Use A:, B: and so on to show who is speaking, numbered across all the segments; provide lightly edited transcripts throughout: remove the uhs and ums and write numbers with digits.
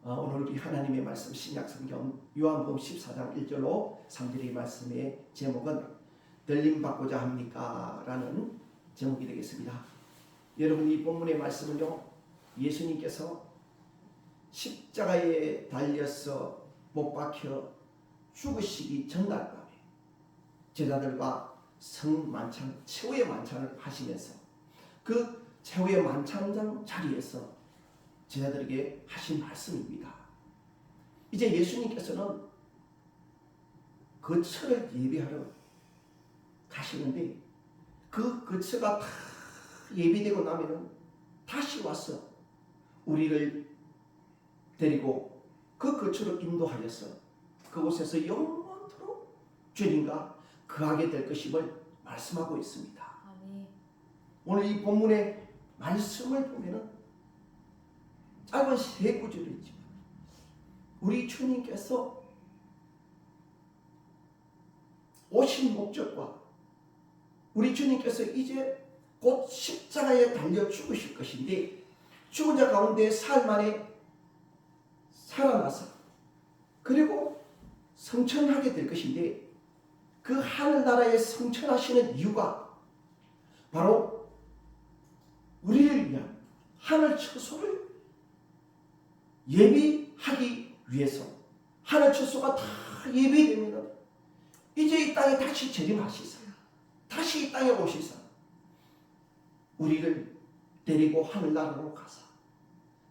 A: 오늘 우리 하나님의 말씀 신약성경 요한복음 14장 1절로 3절의 말씀의 제목은 들림받고자 합니까? 라는 제목이 되겠습니다. 여러분, 이 본문의 말씀은요, 예수님께서 십자가에 달려서 못 박혀 죽으시기 전날 밤에 제자들과 성만찬, 최후의 만찬을 하시면서 그 최후의 만찬장 자리에서 제자들에게 하신 말씀입니다. 이제 예수님께서는 거처를 예비하러 가시는데 그 거처가 다 예비되고 나면은 다시 와서 우리를 데리고 그 거처로 인도하여서 그곳에서 영원토록 주님과 거하게 될 것임을 말씀하고 있습니다. 아멘. 오늘 이 본문의 말씀을 보면은 짧은 세 구절이 있지만 우리 주님께서 오신 목적과 우리 주님께서 이제 곧 십자가에 달려 죽으실 것인데 죽은 자 가운데 사흘 만에 살아나서 그리고 성천하게 될 것인데 그 하늘나라에 성천하시는 이유가 바로 우리를 위한 하늘 처소를 예비하기 위해서. 하늘 처소가 다 예비되면 이제 이 땅에 다시 재림하시사 다시 이 땅에 오시사 우리를 데리고 하늘나라로 가사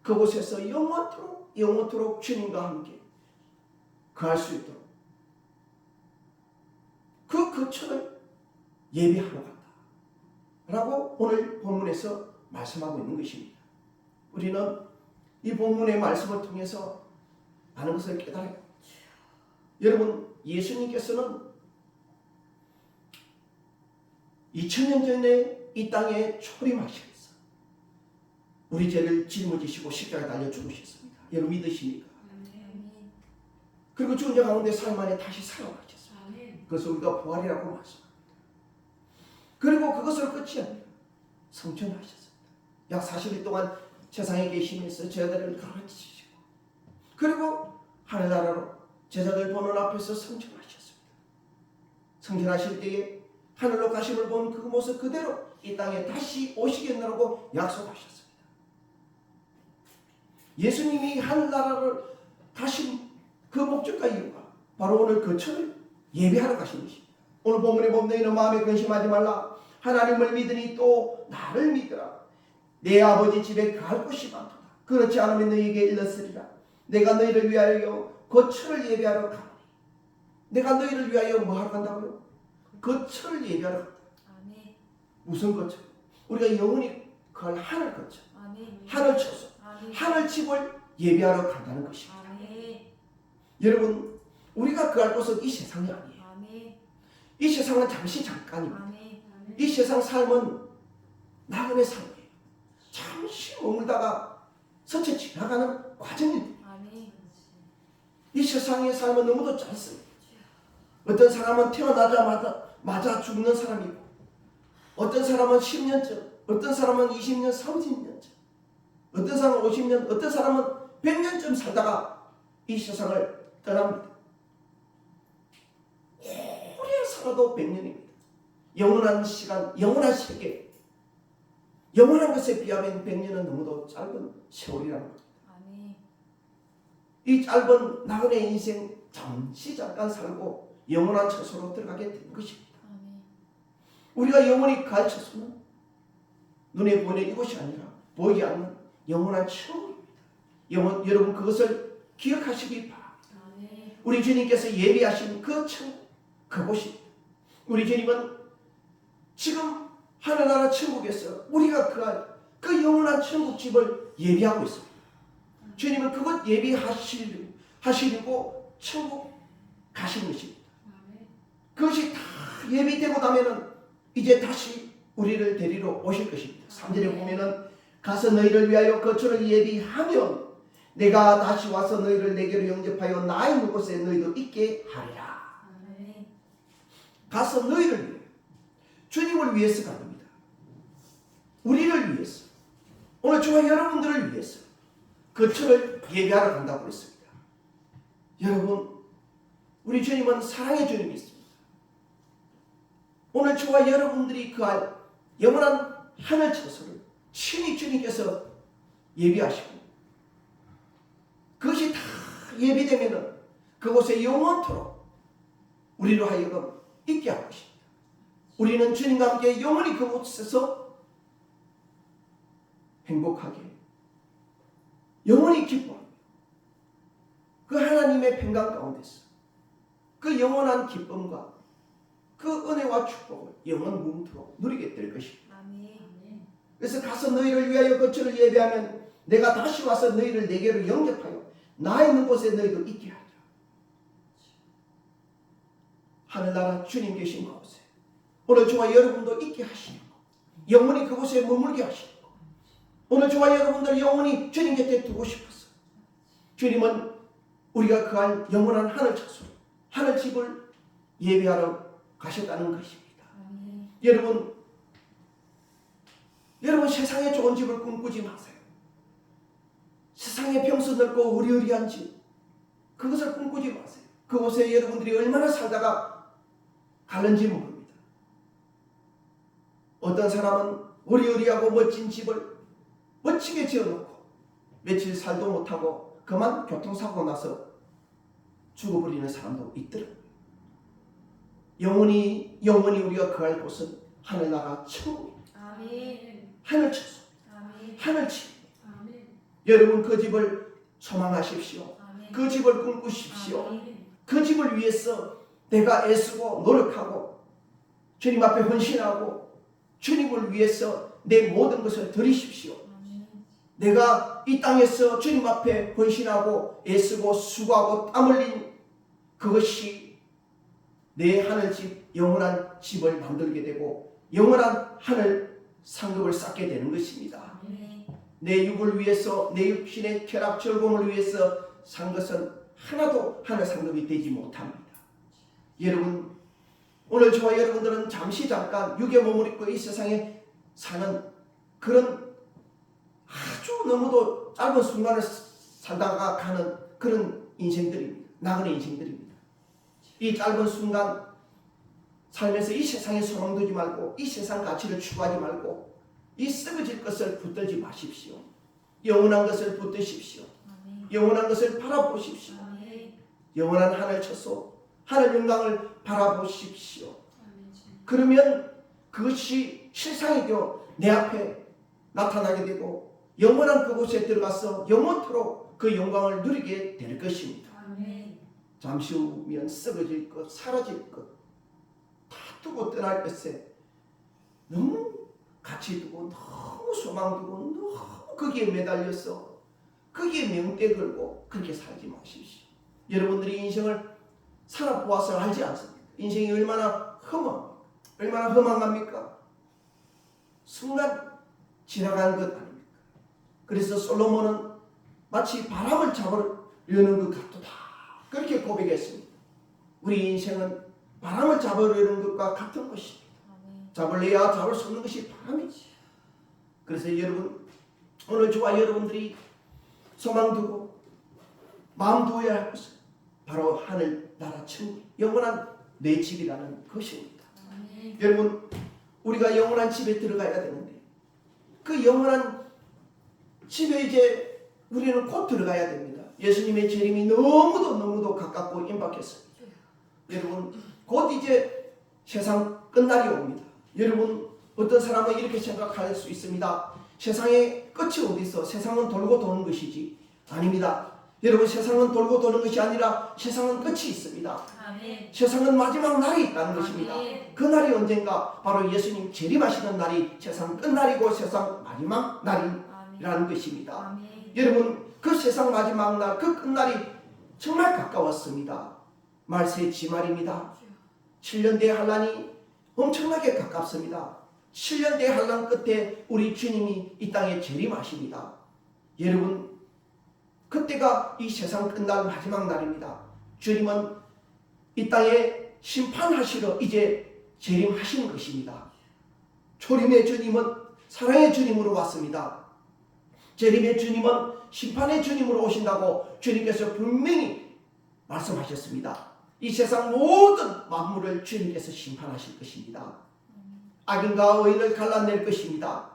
A: 그곳에서 영원토록 주님과 함께 거할 수 있도록 그 거처를 예비하러 간다 라고 오늘 본문에서 말씀하고 있는 것입니다. 우리는 이 본문의 말씀을 통해서 많은 것을 깨달아요. 여러분, 예수님께서는 2000년 전에 이 땅에 초림하시면서 우리 죄를 짊어지시고 십자가에 달려 죽으셨습니다. 여러분 믿으십니까? 그리고 죽은 자 가운데 사흘 만에 다시 살아나셨습니다. 그것을 우리가 부활이라고 말씀합니다. 그리고 그것을 끝이 아니라 성천하셨습니다. 약 40일 동안 세상에 계시면서 제자들을 가르치시고 그리고 하늘나라로 제자들 보는 앞에서 성천하셨습니다. 성천하실 때에 하늘로 가심을 본 그 모습 그대로 이 땅에 다시 오시겠느라고 약속하셨습니다. 예수님이 하늘나라를 가신 그 목적과 이유가 바로 오늘 거처를 예비하러 가신 것입니다. 오늘 본문에 보면 너희는 마음에 근심하지 말라. 하나님을 믿으니 또 나를 믿으라. 내 아버지 집에 갈 곳이 많도다. 그렇지 않으면 너희에게 일렀으리라. 내가 너희를 위하여 거처를 예비하러 가노니. 내가 너희를 위하여 뭐 하러 간다고요? 거처를 예비하러 간다. 아멘. 무슨 거처? 우리가 영원히 갈 하늘 거처. 아멘. 하늘 처소. 아멘. 하늘 집을 예비하러 간다는 것입니다. 아멘. 여러분, 우리가 갈 곳은 이 세상이 아니에요. 아멘. 이 세상은 잠깐입니다. 아멘. 이 세상 삶은 나그네 삶. 잠시 머물다가 선체 지나가는 과정입니다. 이 세상의 삶은 너무도 짧습니다. 어떤 사람은 태어나자마자 죽는 사람이 있고 어떤 사람은 10년 전, 어떤 사람은 20년, 30년 전, 어떤 사람은 50년, 어떤 사람은 100년쯤 살다가 이 세상을 떠납니다. 오래 살아도 100년입니다. 영원한 시간, 영원한 세계, 영원한 것에 비하면 100년은 너무도 짧은 세월이라는 겁니다. 아멘. 이 짧은 나그네 인생 잠깐 살고 영원한 처소로 들어가게 된 것입니다. 아멘. 우리가 영원히 갈 처소는 눈에 보이는 이곳이 아니라 보이지 않는 영원한 천국입니다. 여러분 그것을 기억하시기 바랍니다. 아멘. 우리 주님께서 예비하신 그 천국, 그곳입니다. 우리 주님은 지금 하늘나라 천국에서 우리가 그 영원한 천국집을 예비하고 있습니다. 주님은 그것 예비하시려고 천국 가시는 것입니다. 그것이 다 예비되고 나면은 이제 다시 우리를 데리러 오실 것입니다. 3절에 보면은 가서 너희를 위하여 거처를 예비하면 내가 다시 와서 너희를 내게로 영접하여 나 있는 곳에 너희도 있게 하리라. 가서 너희를 위해 주님을 위해서 갑니다. 우리를 위해서, 오늘 저와 여러분들을 위해서 거처를 예배하러 간다고 그랬습니다. 여러분, 우리 주님은 사랑의 주님이 있습니다. 오늘 저와 여러분들이 그할 영원한 하늘 처소를 친히 주님께서 예비하시고 그것이 다 예비되면 그곳에 영원토록 우리로 하여금 있게 할 것입니다. 우리는 주님과 함께 영원히 그곳에서 행복하게 영원히 기뻐하며 그 하나님의 평강 가운데서 그 영원한 기쁨과 그 은혜와 축복을 영원 무궁토록 누리게 될 것입니다. 그래서 가서 너희를 위하여 거처를 예배하면 내가 다시 와서 너희를 내게로 영접하여 나 있는 곳에 너희도 있게 하리라. 하늘나라 주님 계신 곳에 오늘 저와 여러분도 있게 하시는 것, 영원히 그곳에 머물게 하시는 것, 오늘 저와 여러분들 영원히 주님 곁에 두고 싶어서 주님은 우리가 그할 영원한 하늘 처소로 하늘 집을 예배하러 가셨다는 것입니다. 여러분 세상에 좋은 집을 꿈꾸지 마세요. 세상에 평수 넓고 으리으리한 집, 그것을 꿈꾸지 마세요. 그곳에 여러분들이 얼마나 살다가 갈는지 모릅니다. 어떤 사람은 으리으리하고 멋진 집을 멋지게 지어놓고 며칠 살도 못하고 그만 교통사고 나서 죽어버리는 사람도 있더라고요. 영원히 우리가 거할 곳은 하늘나라 천국입니다. 하늘 처소, 하늘 집. 여러분 그 집을 소망하십시오. 그 집을 꿈꾸십시오. 그 집을 위해서 내가 애쓰고 노력하고 주님 앞에 헌신하고 주님을 위해서 내 모든 것을 드리십시오. 내가 이 땅에서 주님 앞에 헌신하고 애쓰고 수고하고 땀 흘린 그것이 내 하늘집 영원한 집을 만들게 되고 영원한 하늘 상급을 쌓게 되는 것입니다. 내 육을 위해서 내 육신의 쾌락 즐거움을 위해서 산 것은 하나도 하늘 상급이 되지 못합니다. 여러분 오늘 저와 여러분들은 잠깐 육의 몸을 입고 이 세상에 사는 그런 아주 너무도 짧은 순간을 살다가 가는 그런 인생들입니다. 나그네 인생들입니다. 이 짧은 순간 살면서 이 세상에 소망 두지 말고 이 세상 가치를 추구하지 말고 이 썩어질 것을 붙들지 마십시오. 영원한 것을 붙드십시오. 영원한 것을 바라보십시오. 영원한 하늘 처소 하늘 영광을 바라보십시오. 그러면 그것이 실상이 되어 내 앞에 나타나게 되고 영원한 그곳에 들어가서 영원토록 그 영광을 누리게 될 것입니다. 잠시 후면 썩어질 것, 사라질 것, 다 두고 떠날 것에 너무 가치 두고 너무 소망 두고 너무 거기에 매달려서 거기에 명대 걸고 그렇게 살지 마십시오. 여러분들이 인생을 살아보아서 알지 않습니까? 인생이 얼마나 허망합니까? 순간 지나가는 것 아닙니까? 그래서 솔로몬은 마치 바람을 잡으려는 것 같도다 그렇게 고백했습니다. 우리 인생은 바람을 잡으려는 것과 같은 것입니다. 잡을래야 잡을 수 없는 것이 바람이지. 그래서 여러분 오늘 저와 여러분들이 소망 두고 마음 두어야 할 것은 바로 하늘나라 천국 영원한 내 집이라는 것입니다. 여러분 우리가 영원한 집에 들어가야 되는데 그 영원한 집에 이제 우리는 곧 들어가야 됩니다. 예수님의 재림이 너무도 가깝고 임박했습니다. 여러분 곧 이제 세상 끝날이 옵니다. 여러분 어떤 사람은 이렇게 생각할 수 있습니다. 세상의 끝이 어디 있어? 세상은 돌고 도는 것이지. 아닙니다. 여러분 세상은 돌고 도는 것이 아니라 세상은 끝이 있습니다. 아멘. 세상은 마지막 날이 있다는 것입니다. 그 날이 언젠가 바로 예수님 재림하시는 날이 세상 끝날이고 세상 마지막 날이라는 것입니다. 아멘. 여러분 그 세상 마지막 날 그 끝날이 정말 가까웠습니다. 말세 지말입니다. 7년대 환란이 엄청나게 가깝습니다. 7년대 환란 끝에 우리 주님이 이 땅에 재림하십니다. 여러분 그때가 이 세상 끝날 마지막 날입니다. 주님은 이 땅에 심판하시러 이제 재림하시는 것입니다. 초림의 주님은 사랑의 주님으로 왔습니다. 재림의 주님은 심판의 주님으로 오신다고 주님께서 분명히 말씀하셨습니다. 이 세상 모든 만물을 주님께서 심판하실 것입니다. 악인과 의인을 갈라낼 것입니다.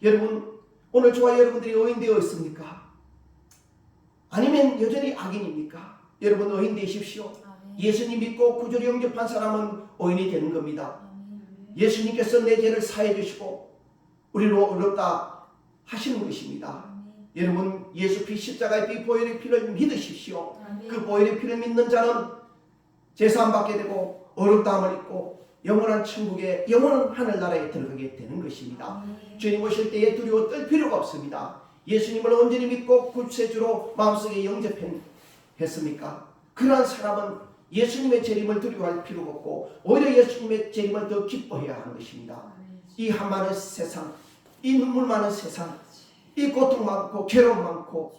A: 여러분, 오늘 저와 여러분들이 의인되어 있습니까? 아니면 여전히 악인입니까? 여러분, 의인 되십시오. 예수님 믿고 구주를 영접한 사람은 의인이 되는 겁니다. 예수님께서 내 죄를 사해 주시고 우리로 의롭다 하시는 것입니다. 여러분, 예수 피 십자가의 피 보혈의 피를 믿으십시오. 그 보혈의 피를 믿는 자는 제사함 받게 되고 의롭다함을 입고 영원한 천국에 영원한 하늘나라에 들어가게 되는 것입니다. 주님 오실 때에 두려워 떨 필요가 없습니다. 예수님을 온전히 믿고 구세주로 마음속에 영접했습니까? 그러한 사람은 예수님의 재림을 두려워할 필요가 없고 오히려 예수님의 재림을 더 기뻐해야 하는 것입니다. 이 한많은 세상, 이 눈물 많은 세상, 이 고통 많고 괴로움 많고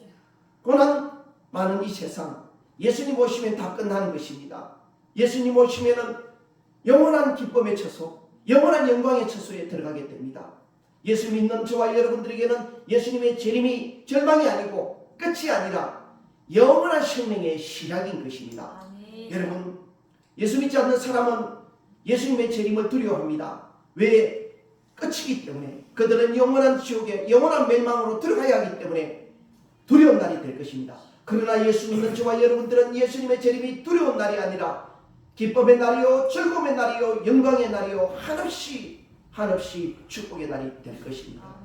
A: 고난 많은 이 세상, 예수님 오시면 다 끝나는 것입니다. 예수님 오시면은 영원한 기쁨의 처소, 영원한 영광의 처소에 들어가게 됩니다. 예수 믿는 저와 여러분들에게는 예수님의 재림이 절망이 아니고 끝이 아니라 영원한 생명의 시작인 것입니다. 여러분, 예수 믿지 않는 사람은 예수님의 재림을 두려워합니다. 왜? 끝이기 때문에. 그들은 영원한 지옥에 영원한 멸망으로 들어가야 하기 때문에 두려운 날이 될 것입니다. 그러나 예수 믿는 저와 여러분들은 예수님의 재림이 두려운 날이 아니라 기쁨의 날이요, 즐거움의 날이요, 영광의 날이요, 한없이 축복의 날이 될 것입니다.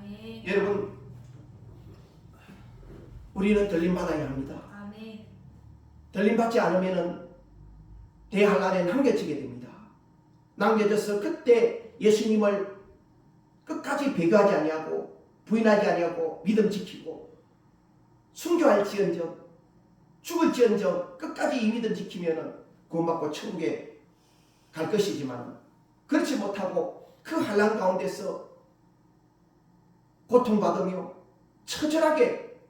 A: 여러분, 우리는 들림받아야 합니다. 들림받지 않으면 대한란에 남겨지게 됩니다. 남겨져서 그때 예수님을 끝까지 배교하지 아니하고 부인하지 아니하고 믿음 지키고 순교할지언정 죽을지언정 끝까지 이 믿음 지키면 구원받고 천국에 갈 것이지만 그렇지 못하고 그 한란 가운데서 고통받으며 처절하게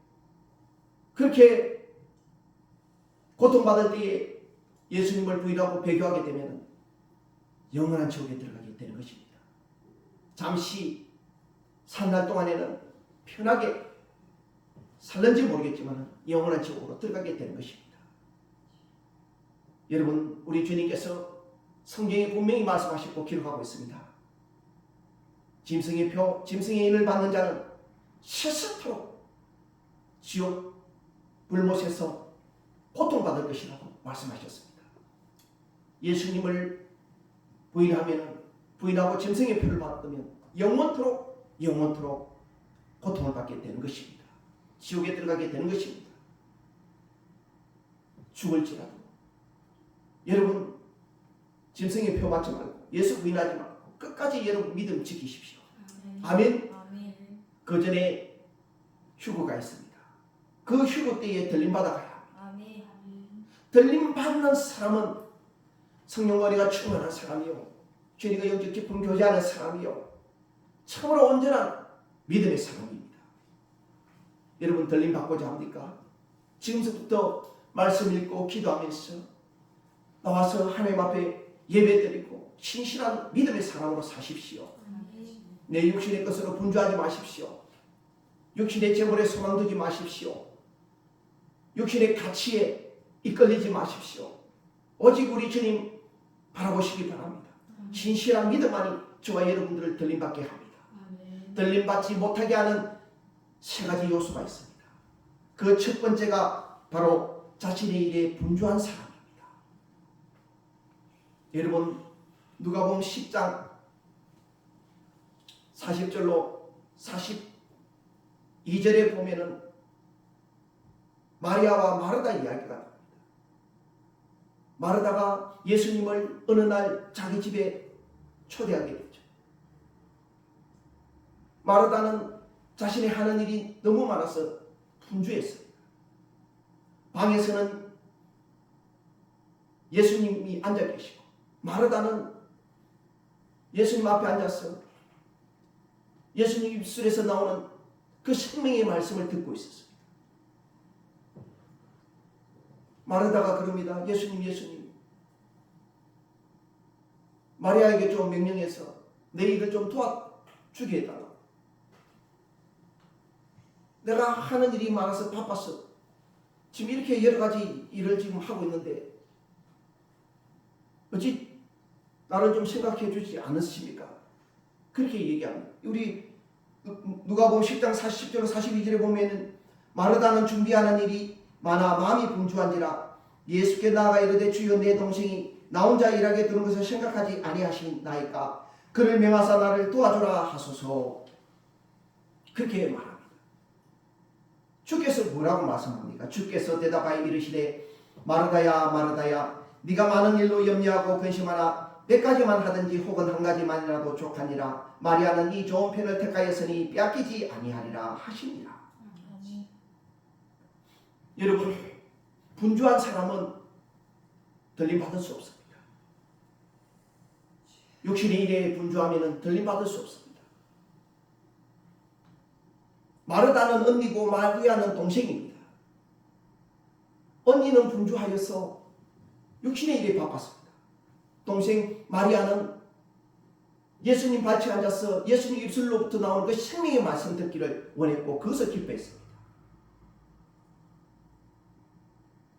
A: 그렇게 고통받을 때에 예수님을 부인하고 배교하게 되면 영원한 지옥에 들어가게 되는 것입니다. 잠시 산 날 동안에는 편하게 살는지 모르겠지만 영원한 지옥으로 들어가게 되는 것입니다. 여러분, 우리 주님께서 성경에 분명히 말씀하시고 기록하고 있습니다. 짐승의 표, 짐승의 인을 받는 자는 세세토록 지옥 불못에서 고통받을 것이라고 말씀하셨습니다. 예수님을 부인하고 짐승의 표를 받으면 영원토록 고통을 받게 되는 것입니다. 지옥에 들어가게 되는 것입니다. 죽을지라도 여러분, 짐승의 표 받지 말고 예수 부인하지 말고 끝까지 여러분 믿음 지키십시오. 아멘. 그 전에 휴거가 있습니다. 그 휴거 때에 들림받아 가야 합니다. 들림받는 사람은 성령과 은혜가 충만한 사람이요, 주님과 영적 깊은 교제하는 사람이요, 참으로 온전한 믿음의 사람입니다. 여러분, 들림받고자 합니까? 지금부터 말씀 읽고 기도하면서 나와서 하나님 앞에 예배드리고 신실한 믿음의 사람으로 사십시오. 내 육신의 것으로 분주하지 마십시오. 육신의 재물에 소망 두지 마십시오. 육신의 가치에 이끌리지 마십시오. 오직 우리 주님 바라보시기 바랍니다. 신실한 믿음만이 저와 여러분들을 들림받게 합니다. 들림받지 못하게 하는 세 가지 요소가 있습니다. 그 첫 번째가 바로 자신의 일에 분주한 사람입니다. 여러분, 누가복음 10장 40절로 42절에 보면은 마리아와 마르다 이야기가 나옵니다. 마르다가 예수님을 어느 날 자기 집에 초대하게 됐죠. 마르다는 자신이 하는 일이 너무 많아서 분주했어요. 방에서는 예수님이 앉아 계시고 마르다는 예수님 앞에 앉아서 예수님 입술에서 나오는 그 생명의 말씀을 듣고 있었어요. 마르다가 그럽니다. 예수님, 마리아에게 좀 명령해서 내 일을 좀 도와주게 해달라고. 내가 하는 일이 많아서 바빠서 지금 이렇게 여러 가지 일을 지금 하고 있는데 어찌 나를 좀 생각해 주지 않으십니까? 그렇게 얘기합니다. 우리 누가복음 10장 40절 42절에 보면은 마르다는 준비하는 일이 많아 마음이 분주한지라 예수께 나아가 이르되 주여 내 동생이 나 혼자 일하게 두는 것을 생각하지 아니하시나이까 그를 명하사 나를 도와주라 하소서. 그렇게 말합니다. 주께서 뭐라고 말씀합니까? 주께서 대답하여 이르시되 마르다야 마르다야 네가 많은 일로 염려하고 근심하나 몇 가지만 하든지 혹은 한 가지만이라도 족하니라. 마리아는 이 좋은 편을 택하였으니 빼앗기지 아니하리라 하시니라. 여러분, 분주한 사람은 들림받을 수 없습니다. 육신의 일에 분주하면 들림받을 수 없습니다. 마르다는 언니고 마리아는 동생입니다. 언니는 분주하여서 육신의 일에 바빴습니다. 동생 마리아는 예수님 발치에 앉아서 예수님 입술로부터 나오는 그 생명의 말씀 듣기를 원했고 그것을 기뻐했습니다.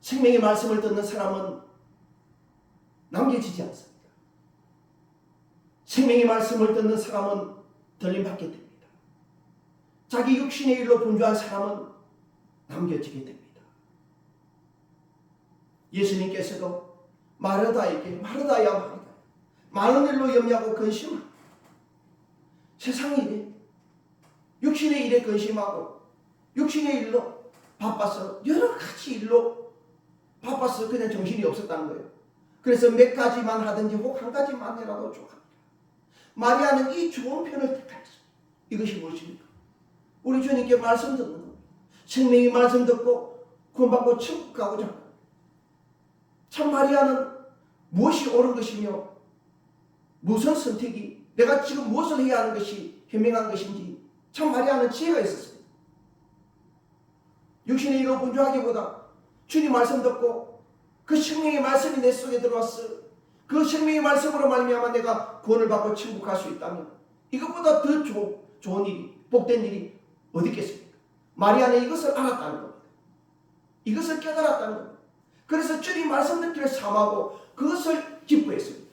A: 생명의 말씀을 듣는 사람은 남겨지지 않습니다. 생명의 말씀을 듣는 사람은 들림받게 됩니다. 자기 육신의 일로 분주한 사람은 남겨지게 됩니다. 예수님께서도 마르다에게 마르다야 마르다 많은 일로 염려하고 근심하고 세상의 일에 육신의 일에 근심하고 육신의 일로 바빠서 여러 가지 일로 바빠서 그냥 정신이 없었다는 거예요. 그래서 몇 가지만 하든지 혹 한 가지만이라도 족합니다. 마리아는 이 좋은 편을 택했어요. 이것이 무엇입니까? 우리 주님께 말씀 듣는 겁니다. 생명의 말씀 듣고 구원받고 천국 가고자 합니다. 참 마리아는 무엇이 옳은 것이며 무슨 선택이 내가 지금 무엇을 해야 하는 것이 현명한 것인지 참 마리아는 지혜가 있었습니다. 육신의 일로 분주하기보다 주님 말씀 듣고 그 생명의 말씀이 내 속에 들어왔어. 그 생명의 말씀으로 말미암아 내가 구원을 받고 천국 갈 수 있다면 이것보다 더 좋은 일이 복된 일이 어디 있겠습니까? 마리아는 이것을 알았다는 겁니다. 이것을 깨달았다는 겁니다. 그래서 주님 말씀 듣기를 삼하고 그것을 기뻐했습니다.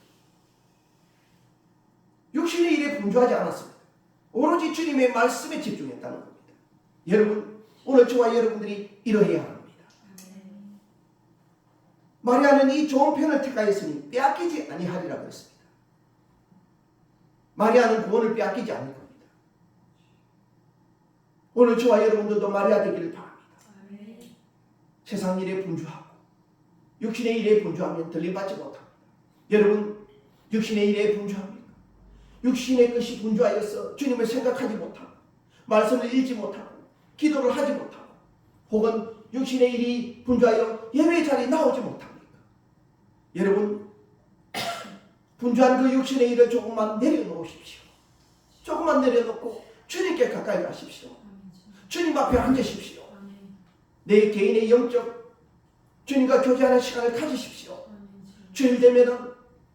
A: 육신의 일에 분주하지 않았습니다. 오로지 주님의 말씀에 집중했다는 겁니다. 여러분, 오늘 저와 여러분들이 이러해야 합니다. 마리아는 이 좋은 편을 택하였으니 빼앗기지 아니하리라 그랬습니다. 마리아는 구원을 빼앗기지 않을 겁니다. 오늘 저와 여러분들도 마리아 되기를 바랍니다. 세상 일에 분주하고 육신의 일에 분주하면 들림받지 못합니다. 여러분, 육신의 일에 분주합니까? 육신의 것이 분주하여서 주님을 생각하지 못하고 말씀을 읽지 못하고 기도를 하지 못하고 혹은 육신의 일이 분주하여 예배 자리에 나오지 못합니까? 여러분, 분주한 그 육신의 일을 조금만 내려놓으십시오. 조금만 내려놓고 주님께 가까이 가십시오. 주님 앞에 앉으십시오. 내 개인의 영적 주님과 교제하는 시간을 가지십시오. 주일 되면은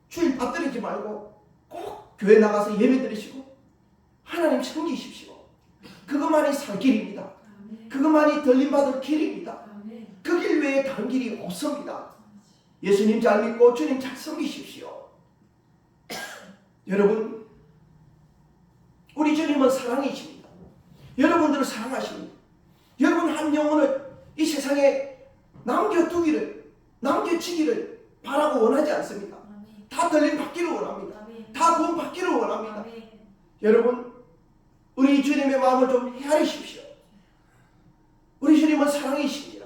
A: 주일 빠뜨리지 말고 꼭 교회 나가서 예배 드리시고 하나님 섬기십시오. 그것만이 살 길입니다. 그것만이 들림받을 길입니다. 그 길 외에 다른 길이 없습니다. 예수님 잘 믿고 주님 잘 섬기십시오. 여러분, 우리 주님은 사랑이십니다. 여러분들을 사랑하십니다. 여러분 한 영혼을 이 세상에 남겨지기를 바라고 원하지 않습니다. 다 들림받기를 원합니다. 다 구원받기를 원합니다. 여러분, 우리 주님의 마음을 좀 헤아리십시오. 우리 주님은 사랑이십니다.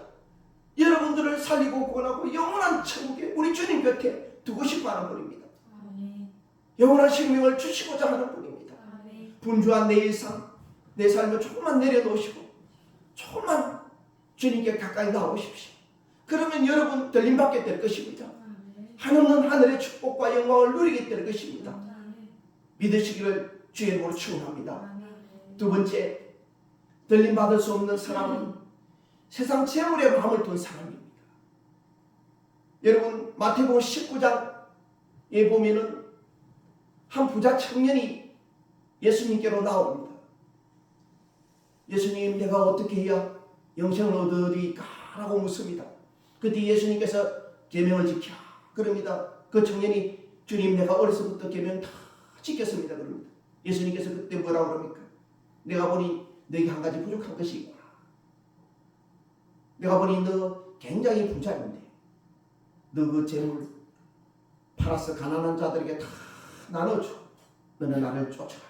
A: 여러분들을 살리고 구원하고 영원한 천국에 우리 주님 곁에 두고 싶어 하는 분입니다. 영원한 생명을 주시고자 하는 분입니다. 분주한 내 일상, 내 삶을 조금만 내려놓으시고 조금만 주님께 가까이 나오십시오. 그러면 여러분 들림받게 될 것입니다. 한없는 하늘의 축복과 영광을 누리게 될 것입니다. 믿으시기를 주의 이름으로 축원합니다. 두 번째, 들림받을 수 없는 사람은 세상 재물에 마음을 둔 사람입니다. 여러분, 마태복음 19장에 보면은 한 부자 청년이 예수님께로 나옵니다. 예수님, 내가 어떻게 해야 영생을 얻으리까? 라고 묻습니다. 그때 예수님께서 계명을 지켜 그럽니다. 그 청년이 주님, 내가 어려서부터 계명 다 지켰습니다. 그럽니다. 예수님께서 그때 뭐라고 그럽니까? 내가 보니 너에게 한 가지 부족한 것이 있구나. 내가 보니 너 굉장히 부자인데 너 그 재물 팔아서 가난한 자들에게 다 나눠줘. 너는 나를 쫓아라.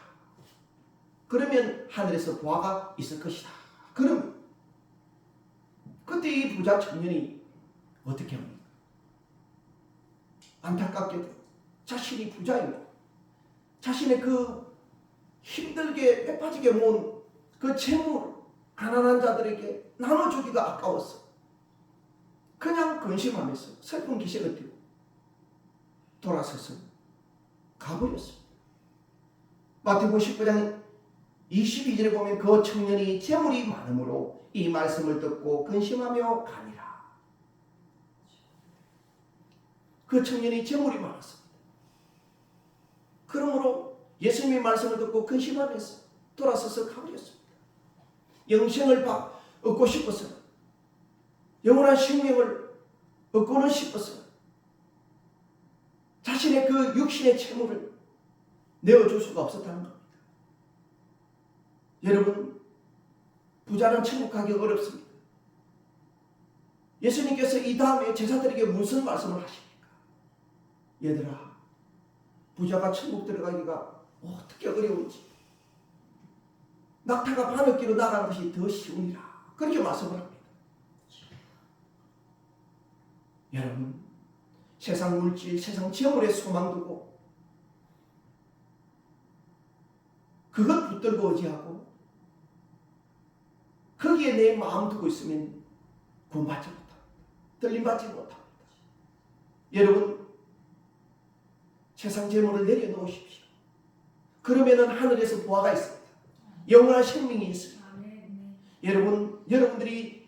A: 그러면 하늘에서 보화가 있을 것이다. 그럼 그때 이 부자 청년이 어떻게 합니까? 안타깝게도 자신이 부자이고 자신의 그 힘들게 빼빠지게 모은 그 재물 가난한 자들에게 나눠주기가 아까웠어. 그냥 근심하면서 슬픈 기색을 띠고 돌아서서 가버렸습니다. 마태복음 19장 22절에 보면 그 청년이 재물이 많으므로 이 말씀을 듣고 근심하며 가니라. 그 청년이 재물이 많았습니다. 그러므로 예수님의 말씀을 듣고 근심하면서 돌아서서 가버렸습니다. 영생을 얻고 싶어서, 영원한 생명을 얻고는 싶어서 자신의 그 육신의 채무를 내어줄 수가 없었다는 겁니다. 여러분, 부자는 천국 가기 어렵습니다. 예수님께서 이 다음에 제자들에게 무슨 말씀을 하십니까? 얘들아, 부자가 천국 들어가기가 어떻게 어려운지, 낙타가 바늘기로 나가는 것이 더 쉬우니라. 그렇게 말씀을 합니다. 여러분, 세상 물질, 세상 재물에 소망 두고 그것 붙들고 의지하고 거기에 내 마음 두고 있으면 구원받지 못합니다. 들림받지 못합니다. 여러분, 세상 재물을 내려놓으십시오. 그러면은 하늘에서 보화가 있습니다. 영원한 생명이 있습니다. 여러분, 여러분들이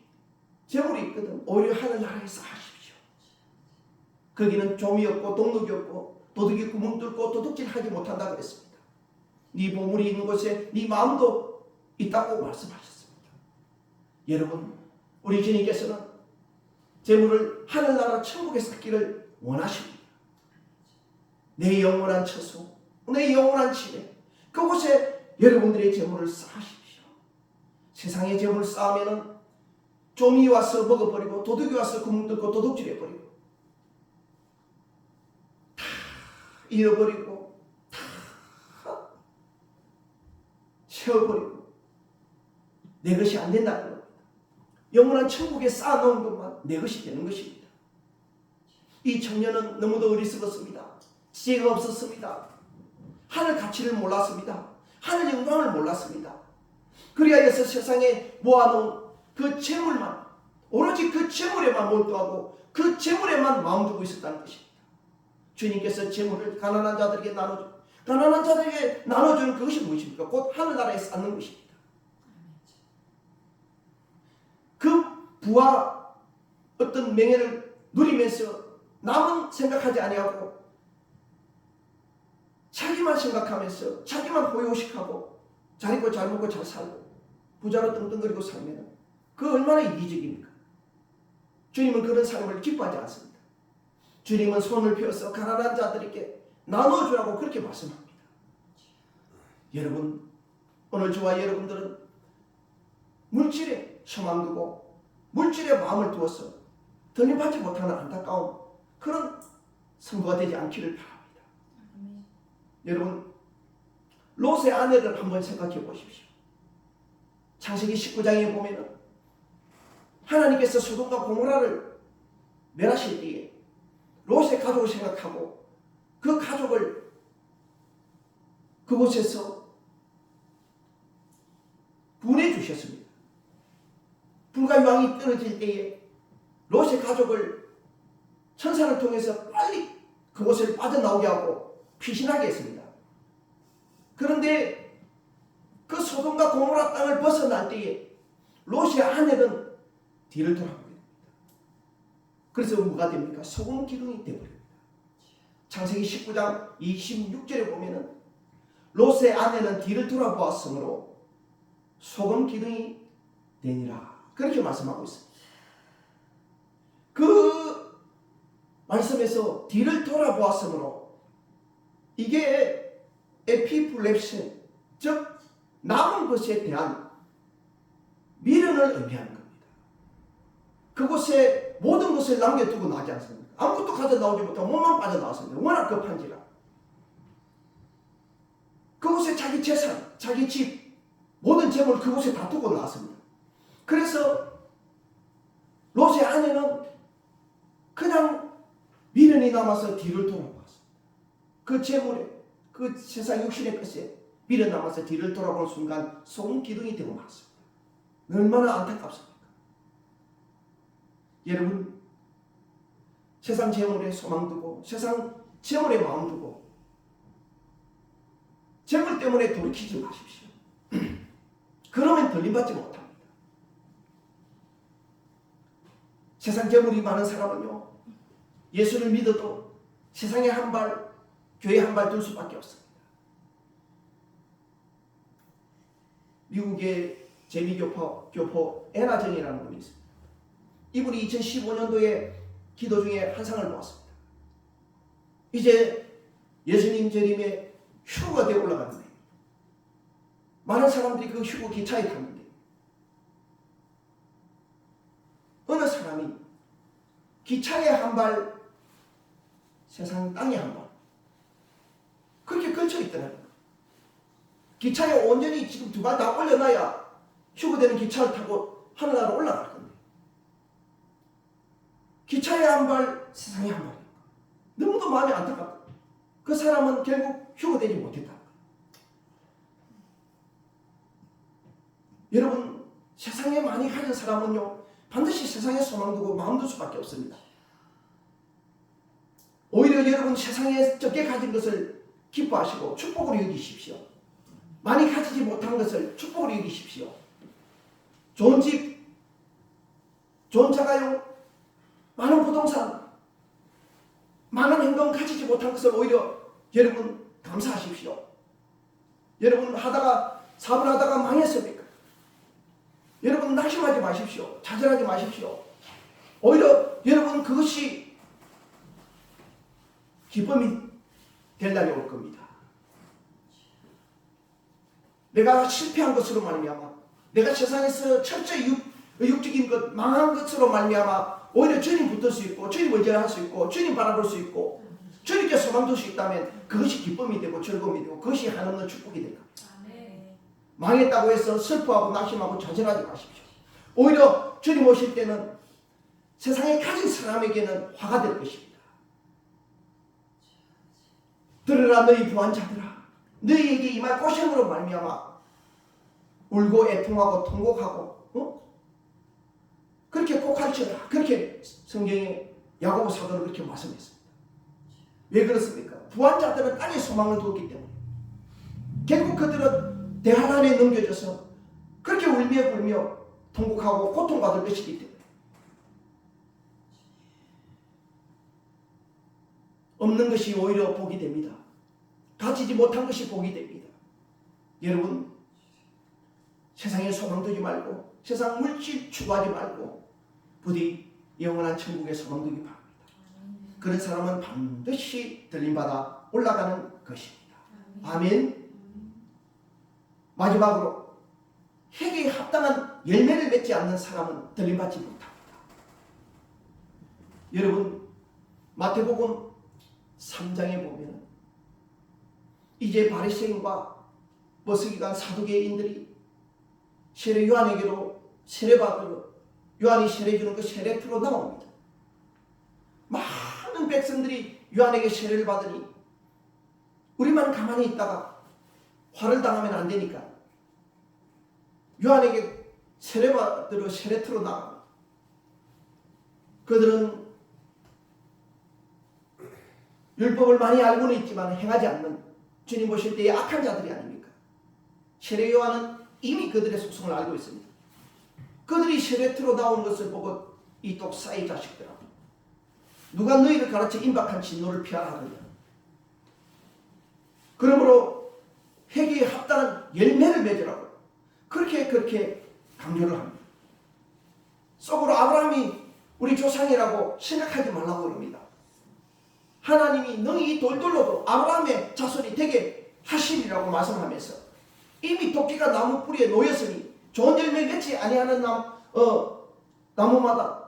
A: 재물이 있거든 오히려 하늘나라에서 하십시오. 거기는 좀이 없고 동록이 없고 도둑이 구멍 뚫고 도둑질하지 못한다 그랬습니다. 네 보물이 있는 곳에 네 마음도 있다고 말씀하셨습니다. 여러분, 우리 주님께서는 재물을 하늘나라 천국에 쌓기를 원하십니다. 내 영원한 처소, 내 영원한 집에, 그곳에 여러분들의 재물을 쌓으십시오. 세상의 재물을 쌓으면 좀이 와서 먹어버리고 도둑이 와서 구멍 뚫고 도둑질해버리고 다 잃어버리고 다 세워버리고 내 것이 안 된다는 겁니다. 영원한 천국에 쌓아놓은 것만 내 것이 되는 것입니다. 이 청년은 너무도 어리석었습니다. 지혜가 없었습니다. 하늘 가치를 몰랐습니다. 하늘 영광을 몰랐습니다. 그리하여서 세상에 모아놓은 그 재물만, 오로지 그 재물에만 몰두하고 그 재물에만 마음 두고 있었다는 것입니다. 주님께서 재물을 가난한 자들에게 나눠주는 그것이 무엇입니까? 곧 하늘나라에 쌓는 것입니다. 그 부와 어떤 명예를 누리면서 남은 생각하지 아니하고 자기만 생각하면서 자기만 호의호식하고 잘 입고 잘 먹고 잘 살고 부자로 떵떵거리고 살면 그 얼마나 이기적입니까? 주님은 그런 삶을 기뻐하지 않습니다. 주님은 손을 펴서 가난한 자들에게 나눠주라고 그렇게 말씀합니다. 여러분, 오늘 저와 여러분들은 물질에 소망 두고 물질에 마음을 두어서 들림받지 못하는 안타까운 그런 선거가 되지 않기를 바랍니다. 여러분, 롯의 아내를 한번 생각해 보십시오. 창세기 19장에 보면은 하나님께서 소돔과 고모라를 멸하실 때에 롯의 가족을 생각하고 그 가족을 그곳에서 분해 주셨습니다. 불과 유황이 떨어질 때에 롯의 가족을 천사를 통해서 빨리 그곳을 빠져나오게 하고 피신하게 했습니다. 그런데 그 소돔과 고모라 땅을 벗어날 때에 롯의 아내는 뒤를 돌아보게 됩니다. 그래서 뭐가 됩니까? 소금 기둥이 되어버립니다. 창세기 19장 26절에 보면은 롯의 아내는 뒤를 돌아보았으므로 소금 기둥이 되니라. 그렇게 말씀하고 있습니다. 그 말씀에서 뒤를 돌아보았으므로 이게 에피플랩신, 즉 남은 것에 대한 미련을 의미하는 겁니다. 그곳에 모든 것을 남겨두고 나지 않습니다. 아무것도 가져 나오지 못하고 몸만 빠져나왔습니다. 워낙 급한지라. 그곳에 자기 재산, 자기 집, 모든 재물을 그곳에 다 두고 나왔습니다. 그래서 롯의 아내는 그냥 미련이 남아서 뒤를 돌아보았습니다. 그 재물에, 그 세상 육신의 것에 미련 남아서 뒤를 돌아보는 순간 소금 기둥이 되고 말았습니다. 얼마나 안타깝습니까? 여러분, 세상 재물에 소망 두고 세상 재물에 마음 두고 재물 때문에 돌이키지 마십시오. 그러면 들림받지 못합니다. 세상 재물이 많은 사람은요, 예수를 믿어도 세상에 한 발, 교회에 한 발 둘 수밖에 없습니다. 미국의 재미교포 애나정이라는 분이 있습니다. 이분이 2015년도에 기도 중에 한 상을 보았습니다. 이제 예수님 재림에 휴거가 되어 올라가는데 많은 사람들이 그 휴거 기차에 탔는데 어느 사람이 기차에 한 발, 세상 땅에 한 발, 그렇게 걸쳐 있더라고요. 기차에 온전히 지금 두 발 다 올려놔야 휴거되는 기차를 타고 하늘나라로 올라갈 건데 기차에 한 발, 세상에 한 발. 너무도 마음이 안타깝다. 그 사람은 결국 휴거되지 못했다. 여러분, 세상에 많이 가진 사람은요, 반드시 세상에 소망 두고 마음 둘 수밖에 없습니다. 오히려 여러분 세상에 적게 가진 것을 기뻐하시고 축복으로 여기십시오. 많이 가지지 못한 것을 축복으로 여기십시오. 좋은 집, 좋은 자가용, 많은 부동산, 많은 행동 가지지 못한 것을 오히려 여러분 감사하십시오. 여러분 사업을 하다가 망했습니까? 여러분 낙심하지 마십시오. 좌절하지 마십시오. 오히려 여러분 그것이 기쁨이 될 날이 올 겁니다. 내가 실패한 것으로 말미암아, 내가 세상에서 철저히 육적인 것 망한 것으로 말미암아 오히려 주님 붙을 수 있고 주님 의지할 수 있고 주님 바라볼 수 있고 주님께 소망 둘 수 있다면 그것이 기쁨이 되고 즐거움이 되고 그것이 한없는 축복이 된다. 망했다고 해서 슬퍼하고 낙심하고 좌절하지 마십시오. 오히려 주님 오실 때는 세상에 가진 사람에게는 화가 될 것입니다. 들으라 너희 부한 자들아, 너희에게 임할 고생으로 말미암아 울고 애통하고 통곡하고 그렇게 꼭 가르쳐라. 그렇게 성경에 야고보 사도는 그렇게 말씀했습니다. 왜 그렇습니까? 부한 자들은 땅에 소망을 두었기 때문에 결국 그들은 대환란에 넘겨져서 그렇게 울며 불며 통곡하고 고통받을 것이기 때문에 없는 것이 오히려 복이 됩니다. 가지지 못한 것이 복이 됩니다. 여러분, 세상에 소망 두지 말고 세상 물질 추구하지 말고 부디 영원한 천국에 소망 두기 바랍니다. 그런 사람은 반드시 들림받아 올라가는 것입니다. 아멘. 마지막으로 회개에 합당한 열매를 맺지 않는 사람은 들림받지 못합니다. 여러분, 마태복음 3장에 보면 이제 바리새인과 머스기관 사두개인들이 세례 요한에게로 세례받으러 요한이 세례주는 그 세례터로 나옵니다. 많은 백성들이 요한에게 세례를 받으니 우리만 가만히 있다가 화를 당하면 안 되니까 요한에게 세례받으러 세례터로 나갑니다. 그들은 율법을 많이 알고는 있지만 행하지 않는 주님 보실 때의 악한 자들이 아닙니까? 세례 요한은 이미 그들의 속성을 알고 있습니다. 그들이 세례터로 나오는 것을 보고 이 독사의 자식들아, 누가 너희를 가르쳐 임박한 진노를 피하라 하느냐. 그러므로 회개에 합당한 열매를 맺으라고, 그렇게 강조를 합니다. 속으로 아브라함이 우리 조상이라고 생각하지 말라고 그럽니다. 하나님이 너희 돌돌로도 아브라함의 자손이 되게 하시리라고 말씀하면서 이미 도끼가 나무 뿌리에 놓였으니 좋은 열매 맺지 아니하는 나무마다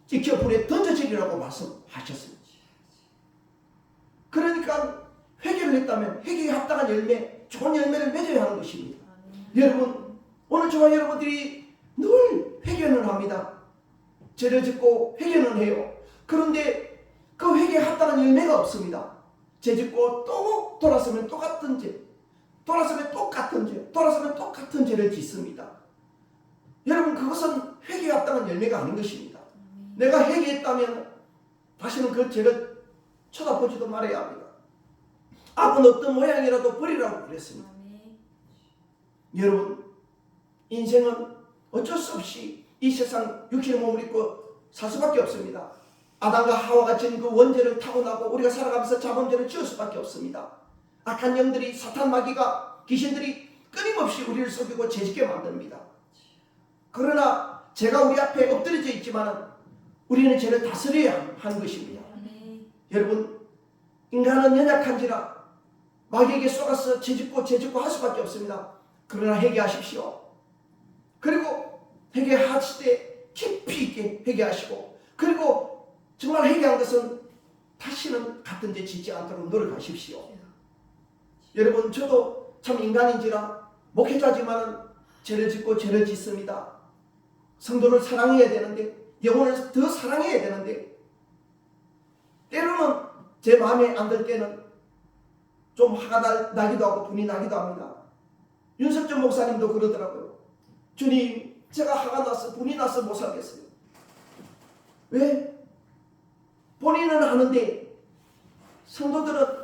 A: 찍혀 불에 던져지리라고 말씀하셨습니다. 그러니까 회개를 했다면 회개에 합당한 열매, 좋은 열매를 맺어야 하는 것입니다. 여러분, 오늘 저와 여러분들이 늘 회개는 합니다. 죄를 짓고 회개는 해요. 그런데 그 회개에 합당한 열매가 없습니다. 죄 짓고 또 돌아서면 똑같은 죄, 돌아서면 똑같은 죄, 돌아서면 똑같은 죄를 짓습니다. 여러분, 그것은 회개에 합당한 열매가 아닌 것입니다. 내가 회개했다면 다시는 그 죄를 쳐다보지도 말아야 합니다. 악은 어떤 모양이라도 버리라고 그랬습니다. 여러분, 인생은 어쩔 수 없이 이 세상 육신의 몸을 입고 살 수밖에 없습니다. 아담과 하와가 지은 그 원죄를 타고나고 우리가 살아가면서 자범죄를 지을 수밖에 없습니다. 악한 영들이, 사탄 마귀가, 귀신들이 끊임없이 우리를 속이고 죄짓게 만듭니다. 그러나 죄가 우리 앞에 엎드려져 있지만 우리는 죄를 다스려야 하는 것입니다. 여러분, 인간은 연약한지라 마귀에게 속아서 죄짓고 할 수밖에 없습니다. 그러나 회개하십시오. 그리고 회개하실 때 깊이 있게 회개하시고, 그리고 정말 회개한 것은 다시는 같은 죄 짓지 않도록 노력하십시오. 여러분, 저도 참 인간인지라 목회자지만 죄를 짓고 죄를 짓습니다. 성도를 사랑해야 되는데, 영혼을 더 사랑해야 되는데, 때로는 제 마음에 안 들 때는 좀 화가 나기도 하고 분이 나기도 합니다. 윤석준 목사님도 그러더라고요. 주님, 제가 화가 나서 분이 나서 못 살겠어요. 왜? 본인은 아는데 성도들은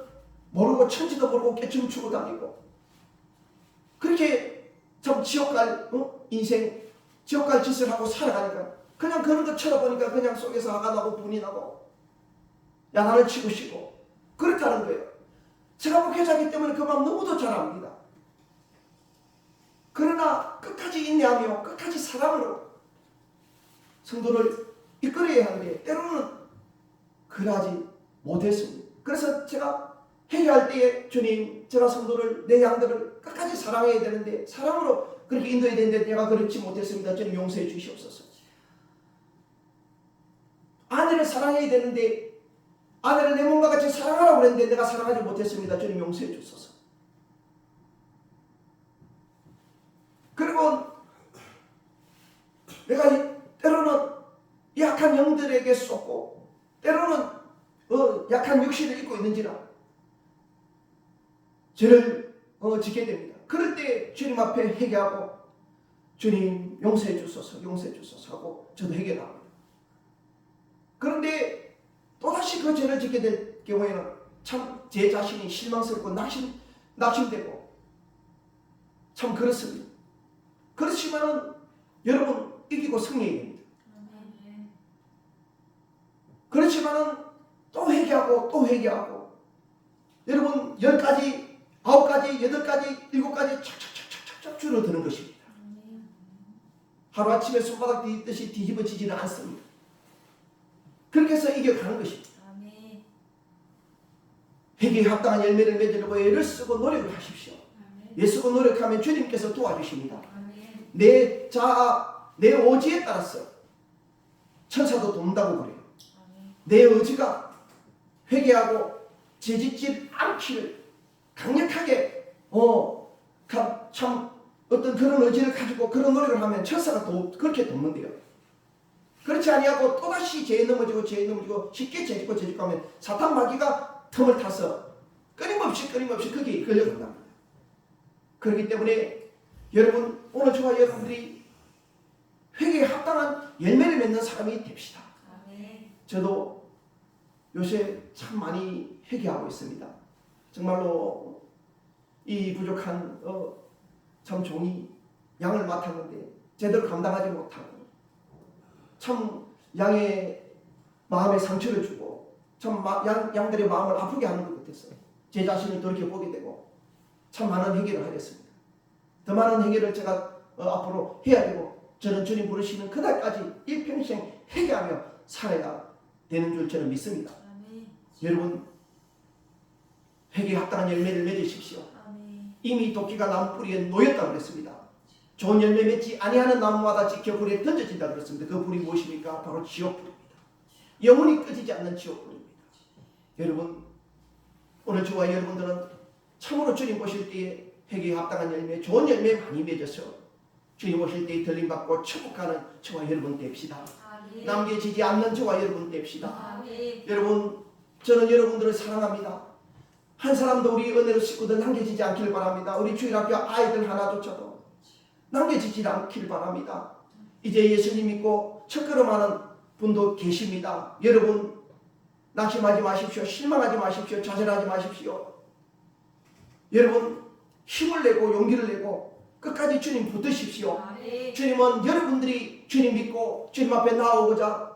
A: 모르고 천지도 모르고 깨춤추고 다니고 그렇게 참 지옥갈 인생, 지옥갈 짓을 하고 살아가니까 그냥 그런 거 쳐다보니까 그냥 속에서 화가 나고 분이 나고 야단을 치고 싶고 그렇다는 거예요. 제가 목회자이기 때문에 그 마음 너무도 잘 압니다. 그러나 끝까지 인내하며 끝까지 사랑으로 성도를 이끌어야 하는데 때로는 그러지 못했습니다. 그래서 제가 회개할 때에 주님, 제가 성도를, 내 양들을 끝까지 사랑해야 되는데 사랑으로 그렇게 인도해야 되는데 내가 그렇지 못했습니다. 주님 용서해 주시옵소서. 아내를 사랑해야 되는데 아내를 내 몸과 같이 사랑하라고 그랬는데 내가 사랑하지 못했습니다. 주님 용서해 주소서. 그리고 내가 때로는 약한 영들에게 쏟고 때로는 약한 육신을 입고 있는지라 죄를 짓게 됩니다. 그럴 때 주님 앞에 회개하고 주님 용서해 주소서, 용서해 주소서 하고 저도 회개합니다. 그런데 또다시 그 죄를 짓게 될 경우에는 참 제 자신이 실망스럽고 낙심되고 참 그렇습니다. 그렇지만은 여러분 이기고 승리해야 됩니다. 그렇지만은 또 회개하고 또 회개하고 여러분 10가지, 9가지, 8가지, 7가지 착착착착착 줄어드는 것입니다. 하루아침에 손바닥 뒤집듯이 뒤집어지지는 않습니다. 그렇게 해서 이겨가는 것입니다. 회개에 합당한 열매를 맺으려고 애를 쓰고 노력을 하십시오. 애 쓰고 노력하면 주님께서 도와주십니다. 내 자아, 내 의지에 따라서 천사도 돕는다고 그래요. 내 의지가 회개하고 죄짓지 않기를 강력하게 참 어떤 그런 의지를 가지고 그런 노력을 하면 천사가 그렇게 돕는데요. 그렇지 아니하고 또다시 죄에 넘어지고 쉽게 죄짓고 하면 사탄 마귀가 틈을 타서 끊임없이 거기에 걸려간답니다. 그렇기 때문에 여러분 오늘 저와 여러분들이 회개에 합당한 열매를 맺는 사람이 됩시다. 저도 요새 참 많이 회개하고 있습니다. 정말로 이 부족한 참 종이 양을 맡았는데 제대로 감당하지 못하고 참 양의 마음에 상처를 주고 참 양들의 마음을 아프게 하는 것 같았어요. 제 자신을 돌이켜보게 되고 참 많은 회개를 하겠습니다. 더 많은 행위를 제가 앞으로 해야 되고 저는 주님 부르시는 그날까지 일평생 회개하며 살아야 되는 줄 저는 믿습니다.
B: 아멘.
A: 여러분 회개에 합당한 열매를 맺으십시오.
B: 아멘.
A: 이미 도끼가 나무 뿌리에 놓였다고 그랬습니다. 좋은 열매 맺지 아니하는 나무마다 지켜 불에 던져진다 그랬습니다. 그 불이 무엇입니까? 바로 지옥불입니다. 영원히 꺼지지 않는 지옥불입니다. 여러분 오늘 저와 여러분들은 참으로 주님 보실 때에 회개에 합당한 열매, 좋은 열매 많이 맺어서 주님 오실 때에 들림받고 천국가는 저와 여러분 됩시다.
B: 아멘.
A: 남겨지지 않는 저와 여러분 됩시다.
B: 아멘.
A: 여러분 저는 여러분들을 사랑합니다. 한 사람도 우리 은혜로 식구들 남겨지지 않길 바랍니다. 우리 주일학교 아이들 하나조차도 남겨지지 않길 바랍니다. 이제 예수님 믿고 첫걸음하는 분도 계십니다. 여러분 낙심하지 마십시오. 실망하지 마십시오. 좌절하지 마십시오. 여러분 힘을 내고 용기를 내고 끝까지 주님 붙드십시오.
B: 아멘.
A: 주님은 여러분들이 주님 믿고 주님 앞에 나오고자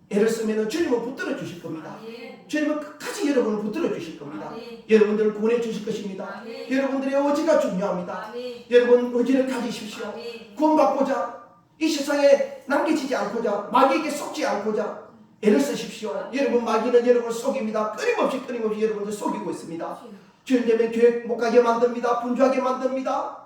A: 애를 쓰면 주님은 붙들어 주실 겁니다.
B: 아멘.
A: 주님은 끝까지 여러분을 붙들어 주실 겁니다.
B: 아멘.
A: 여러분들을 구원해 주실 것입니다.
B: 아멘.
A: 여러분들의 의지가 중요합니다.
B: 아멘.
A: 여러분 의지를 가지십시오.
B: 아멘.
A: 구원받고자 이 세상에 남겨지지 않고자 마귀에게 속지 않고자 애를 쓰십시오. 여러분 마귀는 여러분을 속입니다. 끊임없이 여러분들 속이고 있습니다. 주일 되면 교회 못 가게 만듭니다. 분주하게 만듭니다.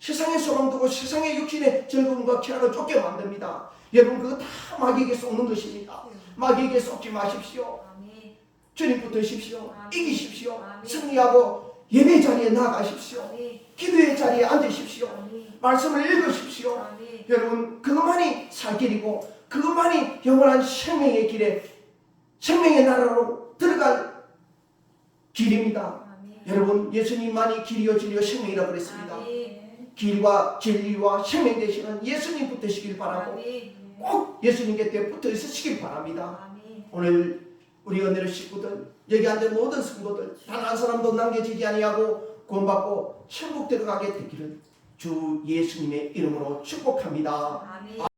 A: 세상에 소망 두고 세상의 육신의 즐거움과 쾌락을 쫓게 만듭니다. 여러분 그거 다 마귀에게 속는 것입니다. 마귀에게 속지 마십시오.
B: 아멘.
A: 주님 붙으십시오.
B: 아멘.
A: 이기십시오.
B: 아멘.
A: 승리하고 예배 자리에 나가십시오.
B: 아멘.
A: 기도의 자리에 앉으십시오.
B: 아멘.
A: 말씀을 읽으십시오.
B: 아멘.
A: 여러분 그것만이 살 길이고 그것만이 영원한 생명의 길에 생명의 나라로 들어갈 길입니다.
B: 아멘.
A: 여러분 예수님만이 길이요 진리요 생명이라고 그랬습니다.
B: 아멘.
A: 길과 진리와 생명 되시는 예수님 붙으시길 바라고
B: 아멘.
A: 꼭 예수님 곁에 붙어 있으시길 바랍니다.
B: 아멘.
A: 오늘 우리 은혜의 식구들 여기 앉은 모든 성도들 단 한 사람도 남겨지지 아니하고 구원받고 천국 들어가게 되기를 주 예수님의 이름으로 축복합니다.
B: 아멘.